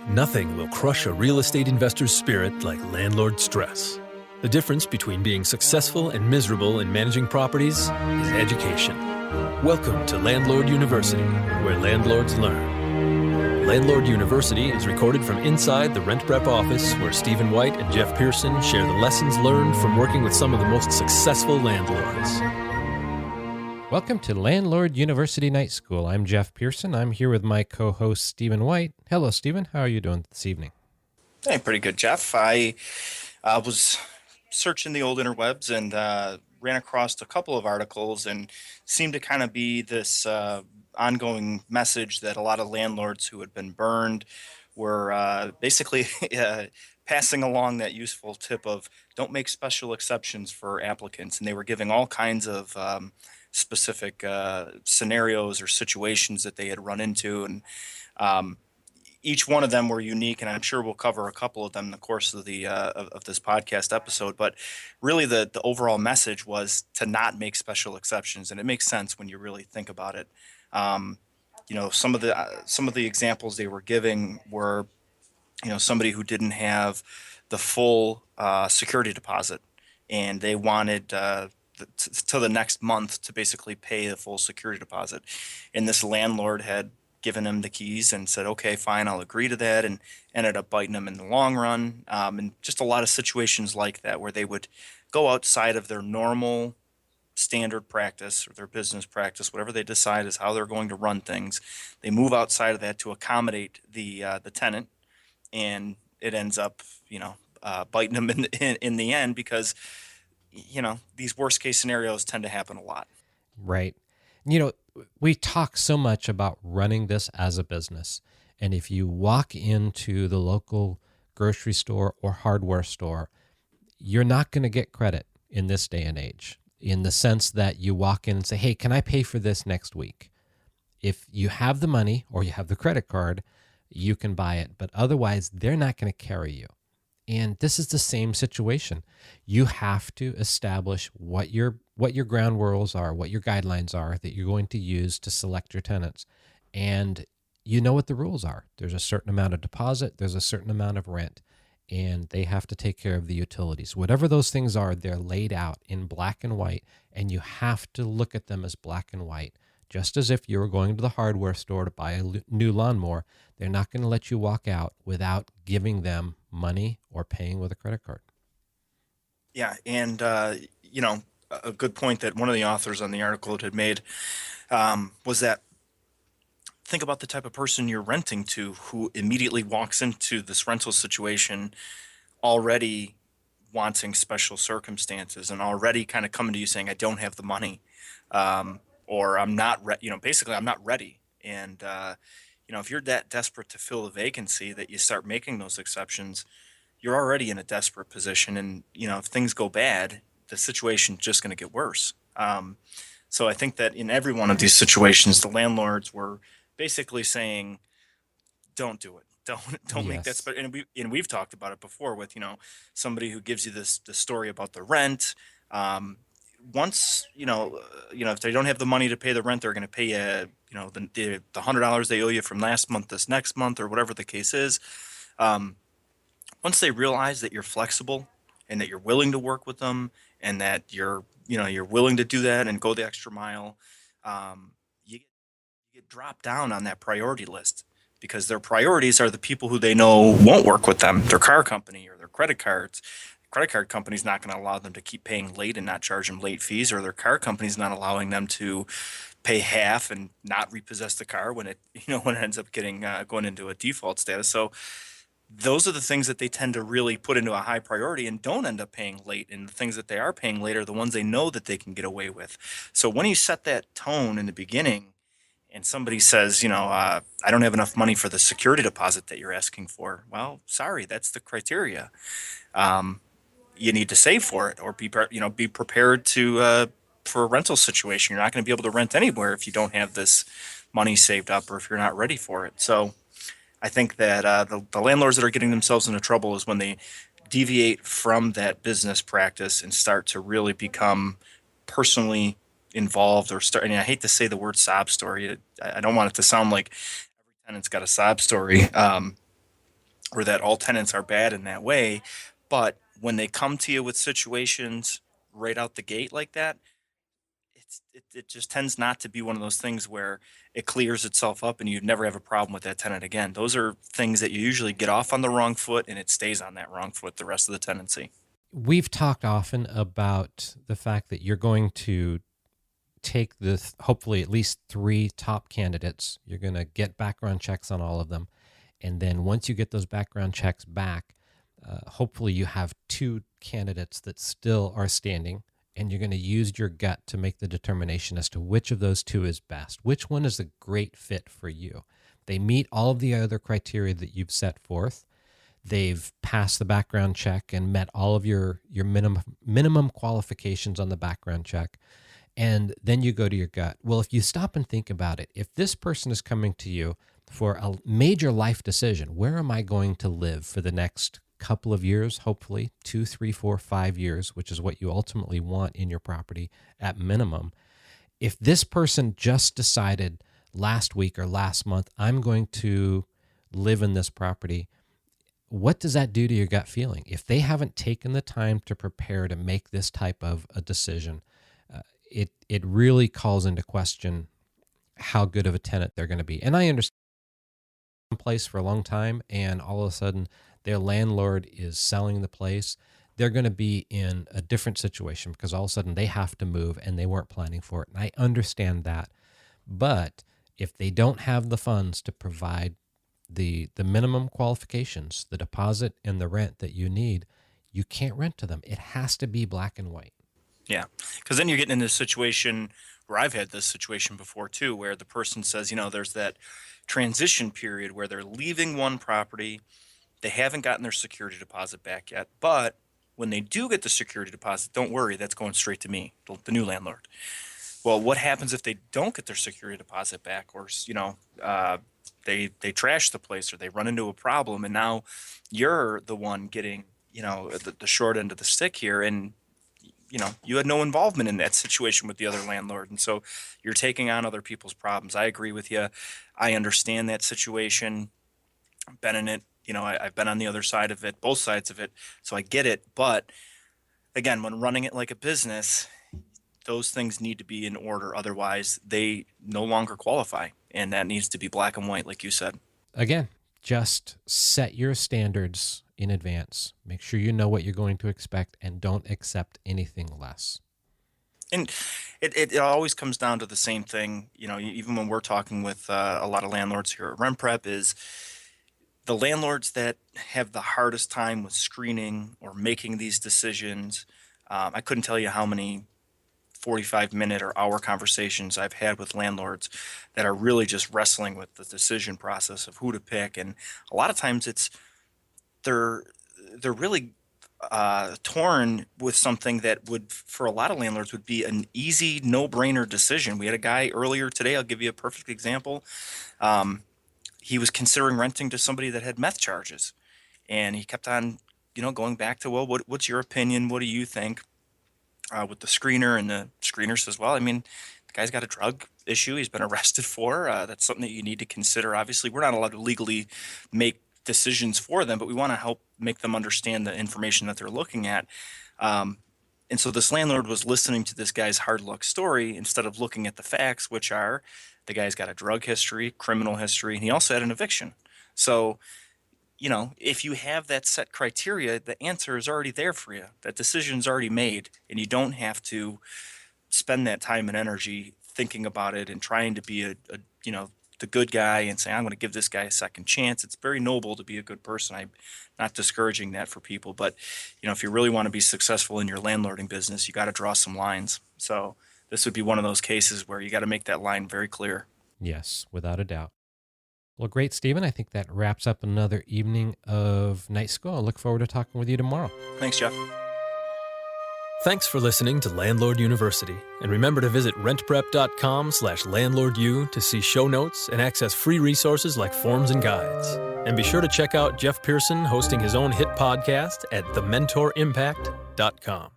Nothing will crush a real estate investor's spirit like landlord stress. The difference between being successful and miserable in managing properties is education. Welcome to Landlord University, where landlords learn. Landlord University is recorded from inside the RentPrep office, where Stephen White and Jeff Pearson share the lessons learned from working with some of the most successful landlords. Welcome to Landlord University Night School. I'm Jeff Pearson. I'm here with my co-host, Stephen White. Hello, Stephen. How are you doing this evening? Hey, pretty good, Jeff. I was searching the old interwebs and ran across a couple of articles and seemed to kind of be this ongoing message that a lot of landlords who had been burned were basically passing along that useful tip of don't make special exceptions for applicants. And they were giving all kinds of specific scenarios or situations that they had run into. And each one of them were unique, and I'm sure we'll cover a couple of them in the course of the of this podcast episode. But really, the overall message was to not make special exceptions, and it makes sense when you really think about it. Some of the examples they were giving were, somebody who didn't have the full security deposit, and they wanted to the next month to basically pay the full security deposit, and this landlord had given him the keys and said, okay, fine, I'll agree to that, and ended up biting him in the long run. And just a lot of situations like that where they would go outside of their normal standard practice or their business practice, whatever they decide is how they're going to run things. They move outside of that to accommodate the tenant, and it ends up, biting them in the end because, these worst case scenarios tend to happen a lot. Right. We talk so much about running this as a business. And if you walk into the local grocery store or hardware store, you're not going to get credit in this day and age, in the sense that you walk in and say, hey, can I pay for this next week? If you have the money or you have the credit card, you can buy it. But otherwise, they're not going to carry you. And this is the same situation. You have to establish what your ground rules are, what your guidelines are that you're going to use to select your tenants. And you know what the rules are. There's a certain amount of deposit, there's a certain amount of rent, and they have to take care of the utilities. Whatever those things are, they're laid out in black and white, and you have to look at them as black and white. Just as if you were going to the hardware store to buy a new lawnmower, they're not going to let you walk out without giving them money or paying with a credit card. Yeah, and a good point that one of the authors on the article had made was that think about the type of person you're renting to who immediately walks into this rental situation already wanting special circumstances and already kind of coming to you saying, I don't have the money, or I'm not basically I'm not ready. And if you're that desperate to fill a vacancy that you start making those exceptions, you're already in a desperate position. And, if things go bad, the situation's just going to get worse. So I think that in every one of these situations, the landlords were basically saying, don't do it. Don't make that. And we've talked about it before with, somebody who gives you this story about the rent. Once, if they don't have the money to pay the rent, they're going to pay you, the $100 they owe you from last month, this next month, or whatever the case is. Once they realize that you're flexible and that you're willing to work with them and that you're willing to do that and go the extra mile, you get dropped down on that priority list because their priorities are the people who they know won't work with them, their car company or their credit cards. Credit card company's not going to allow them to keep paying late and not charge them late fees, or their car company's not allowing them to pay half and not repossess the car when it ends up getting going into a default status. So those are the things that they tend to really put into a high priority and don't end up paying late. And the things that they are paying late are the ones they know that they can get away with. So when you set that tone in the beginning and somebody says, I don't have enough money for the security deposit that you're asking for, well, sorry, that's the criteria. You need to save for it or be prepared for a rental situation. You're not going to be able to rent anywhere if you don't have this money saved up or if you're not ready for it. So I think that the landlords that are getting themselves into trouble is when they deviate from that business practice and start to really become personally involved or start. And I hate to say the word sob story. I don't want it to sound like every tenant's got a sob story. or that all tenants are bad in that way. But when they come to you with situations right out the gate like that, it just tends not to be one of those things where it clears itself up and you'd never have a problem with that tenant again. Those are things that you usually get off on the wrong foot and it stays on that wrong foot the rest of the tenancy. We've talked often about the fact that you're going to take the hopefully at least 3 top candidates. You're going to get background checks on all of them. And then once you get those background checks back, hopefully you have 2 candidates that still are standing, and you're going to use your gut to make the determination as to which of those 2 is best. Which one is a great fit for you? They meet all of the other criteria that you've set forth. They've passed the background check and met all of your minimum qualifications on the background check. And then you go to your gut. Well, if you stop and think about it, if this person is coming to you for a major life decision, where am I going to live for the next couple of years, hopefully 2, 3, 4, 5 years, which is what you ultimately want in your property at minimum. If this person just decided last week or last month, I'm going to live in this property, what does that do to your gut feeling? If they haven't taken the time to prepare to make this type of a decision, it really calls into question how good of a tenant they're going to be. And I understand place for a long time and all of a sudden their landlord is selling the place, they're going to be in a different situation because all of a sudden they have to move and they weren't planning for it. And I understand that. But if they don't have the funds to provide the minimum qualifications, the deposit and the rent that you need, you can't rent to them. It has to be black and white. Yeah, because then you're getting into a situation where I've had this situation before too, where the person says, there's that transition period where they're leaving one property, they haven't gotten their security deposit back yet, but when they do get the security deposit, don't worry, that's going straight to me, the new landlord. Well, what happens if they don't get their security deposit back, or they trash the place or they run into a problem, and now you're the one getting the short end of the stick here, and you had no involvement in that situation with the other landlord. And so you're taking on other people's problems. I agree with you. I understand that situation. I've been in it. I've been on the other side of it, both sides of it. So I get it. But again, when running it like a business, those things need to be in order. Otherwise, they no longer qualify. And that needs to be black and white, like you said. Again, just set your standards in advance. Make sure you know what you're going to expect and don't accept anything less. And it always comes down to the same thing, even when we're talking with a lot of landlords here at RentPrep, is the landlords that have the hardest time with screening or making these decisions. I couldn't tell you how many 45-minute or hour conversations I've had with landlords that are really just wrestling with the decision process of who to pick. And a lot of times they're really torn with something that would, for a lot of landlords, would be an easy, no-brainer decision. We had a guy earlier today, I'll give you a perfect example. He was considering renting to somebody that had meth charges. And he kept on, going back to, well, what's your opinion? What do you think? With the screener, and the screener says, well, the guy's got a drug issue he's been arrested for. That's something that you need to consider. Obviously, we're not allowed to legally make decisions for them, but we want to help make them understand the information that they're looking at. And so this landlord was listening to this guy's hard luck story instead of looking at the facts, which are the guy's got a drug history, criminal history, and he also had an eviction. So, if you have that set criteria, the answer is already there for you. That decision's already made, and you don't have to spend that time and energy thinking about it and trying to be the good guy and say, I'm going to give this guy a second chance. It's very noble to be a good person. I'm not discouraging that for people, but if you really want to be successful in your landlording business, you got to draw some lines. So this would be one of those cases where you got to make that line very clear. Yes, without a doubt. Well, great, Stephen. I think that wraps up another evening of Night School. I look forward to talking with you tomorrow. Thanks, Jeff. Thanks for listening to Landlord University. And remember to visit rentprep.com/landlordu to see show notes and access free resources like forms and guides. And be sure to check out Jeff Pearson hosting his own hit podcast at thementorimpact.com.